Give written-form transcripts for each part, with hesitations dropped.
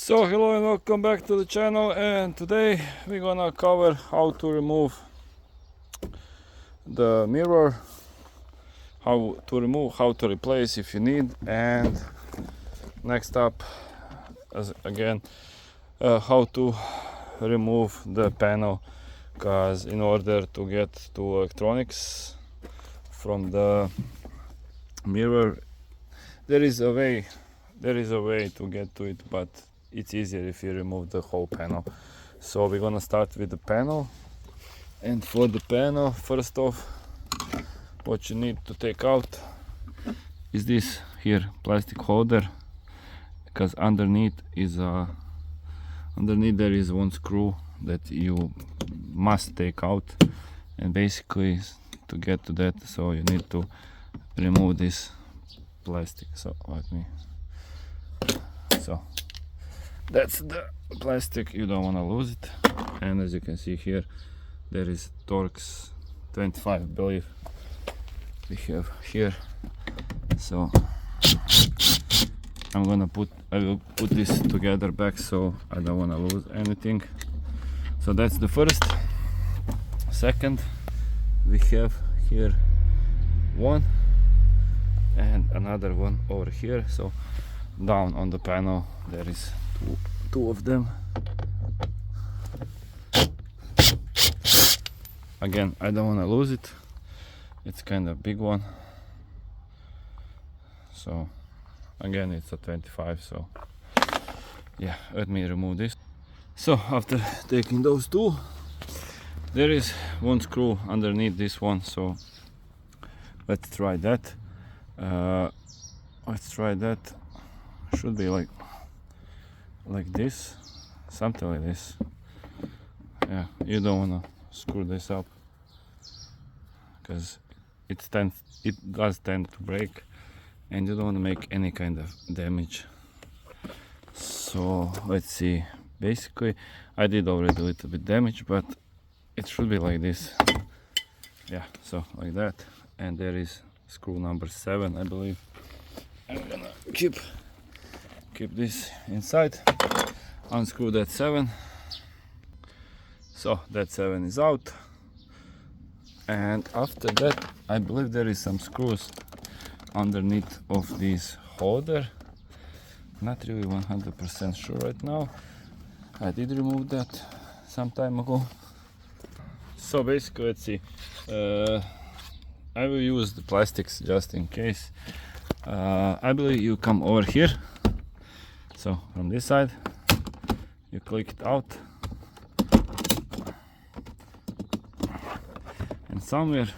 So hello and welcome back to the channel, and today we're gonna cover how to remove the mirror, how to replace if you need, and next up again how to remove the panel, because in order to get to electronics from the mirror there is a way to get to it, but it's easier if you remove the whole panel. So we're gonna start with the panel, and for the panel, first off, what you need to take out is this here plastic holder, because underneath there is one screw that you must take out, and basically to get to that, so you need to remove this plastic. So that's the plastic, you don't want to lose it. And as you can see here, there is Torx 25, I believe we have here. So I will put this together back, so I don't want to lose anything. So that's the first. Second, we have here one and another one over here. So down on the panel there is two of them. Again, I don't want to lose it, it's kind of big one. So again, it's a 25, so yeah, let me remove this. So after taking those two, there is one screw underneath this one, so let's try that. Should be like this, something like this. Yeah, you don't want to screw this up, because it does tend to break, and you don't want to make any kind of damage. So let's see. Basically I did already a little bit damage, but it should be like this. Yeah, so like that. And there is screw number 7, I believe. I'm gonna keep this inside, unscrew that 7. So that 7 is out, and after that I believe there is some screws underneath of this holder. Not really 100% sure right now. I did remove that some time ago. So basically, let's see, I will use the plastics just in case. I believe you come over here, so from this side you click it out, and somewhere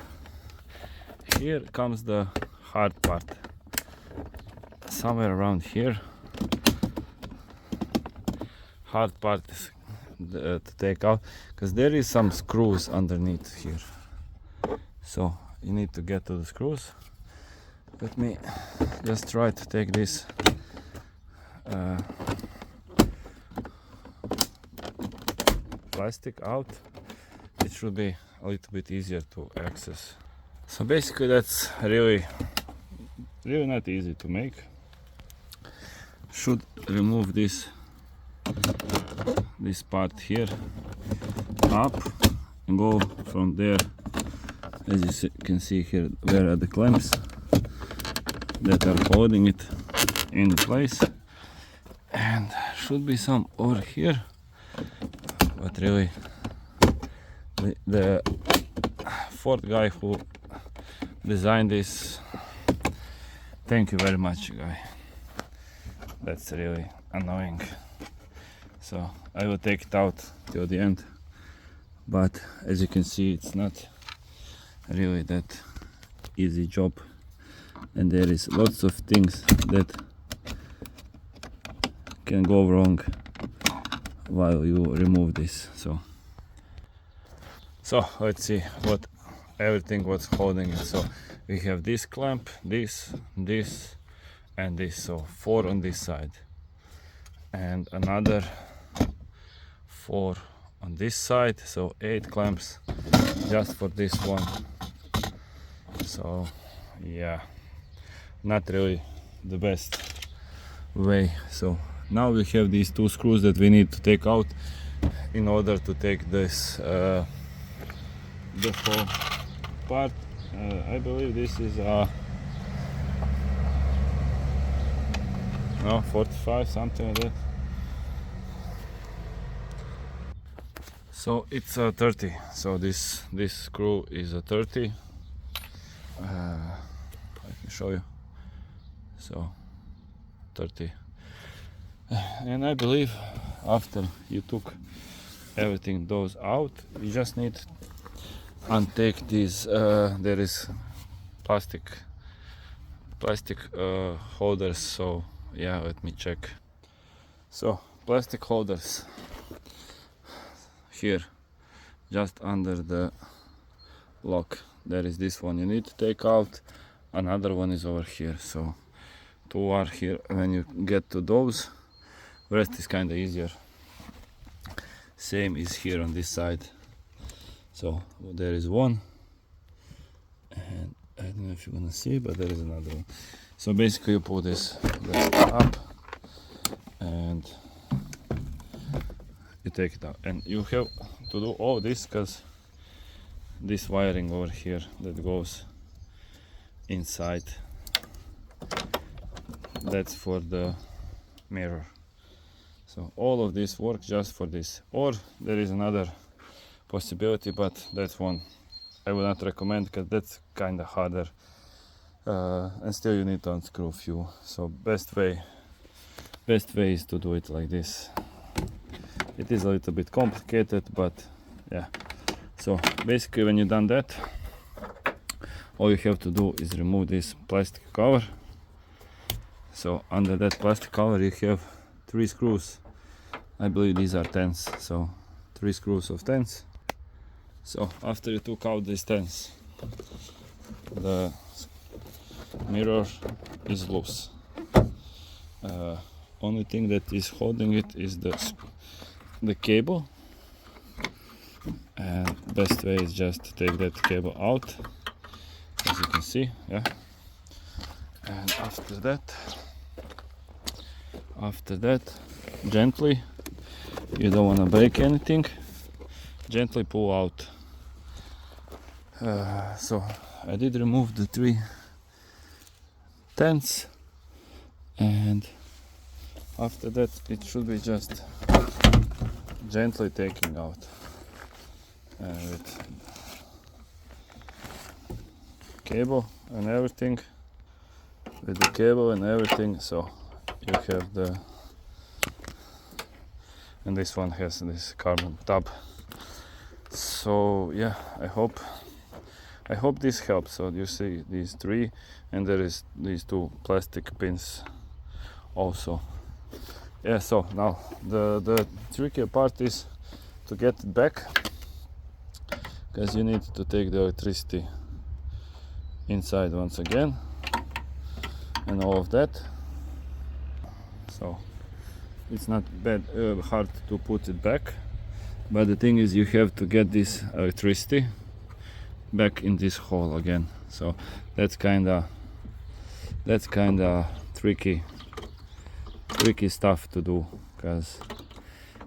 here comes the hard part, somewhere around here. Hard part is to take out, because there is some screws underneath here, so you need to get to the screws. Let me just try to take this plastic out. It should be a little bit easier to access. So basically that's really not easy to make. Should remove this part here up and go from there. As you can see here, where are the clamps that are holding it in place, and should be some over here, but really the fourth guy who designed this, thank you very much, guy. That's really annoying. So I will take it out till the end, but as you can see, it's not really that easy job, and there is lots of things that can go wrong while you remove this. So let's see what everything was holding it. So we have this clamp, this and this, so 4 on this side, and another 4 on this side, so 8 clamps just for this one. So yeah, not really the best way. So Now we have these two screws that we need to take out in order to take this the whole part. I believe this is no, 45, something like that. So it's a 30. So this screw is a 30. Let me show you. So 30. And I believe after you took everything those out, you just need to untake these. There is plastic holders. So yeah, let me check. So plastic holders here, just under the lock. There is this one you need to take out. Another one is over here. So two are here. When you get to those, rest is kind of easier. Same is here on this side. So there is one, and I don't know if you're gonna see, but there is another one. So basically you pull this up and you take it out, and you have to do all this because this wiring over here that goes inside, that's for the mirror. So all of this works just for this. Or there is another possibility, but that one I would not recommend because that's kind of harder, and still you need to unscrew a few. So best way is to do it like this. It is a little bit complicated, but yeah. So basically when you've done that, all you have to do is remove this plastic cover. So under that plastic cover you have 3 screws. I believe these are 10s, so 3 screws of 10s. So after you took out these 10s, the mirror is loose. Only thing that is holding it is the cable, and best way is just to take that cable out, as you can see, yeah. And after that, gently, you don't want to break anything, gently pull out. So I did remove the 3 10s, and after that it should be just gently taking out with cable and everything, with the cable and everything. So you have the, and this one has this carbon tab. So yeah, I hope this helps. So you see these 3, and there is these 2 plastic pins also. Yeah, so now the trickier part is to get it back, because you need to take the electricity inside once again and all of that. So it's not hard to put it back, but the thing is you have to get this electricity back in this hole again. So that's kinda tricky stuff to do, because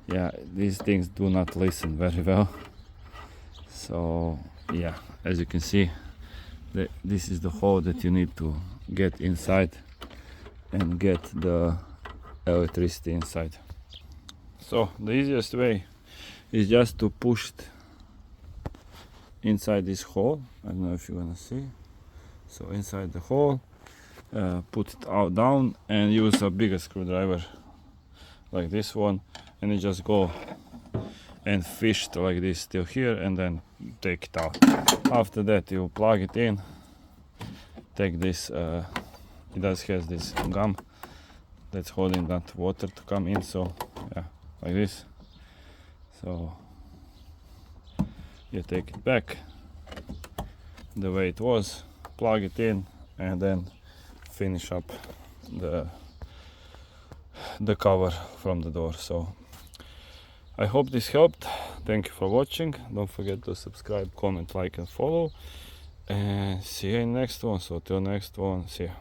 yeah, these things do not listen very well. So yeah, as you can see, this is the hole that you need to get inside and get the electricity inside. So the easiest way is just to push it inside this hole. I don't know if you wanna see. So inside the hole, put it out down and use a bigger screwdriver like this one, and you just go and fish it like this till here and then take it out. After that you plug it in, take this, it does has this gum that's holding that water to come in, so yeah, like this. So you take it back the way it was, plug it in, and then finish up the cover from the door. So I hope this helped. Thank you for watching. Don't forget to subscribe, comment, like and follow, and see you in next one. So till next one, see ya.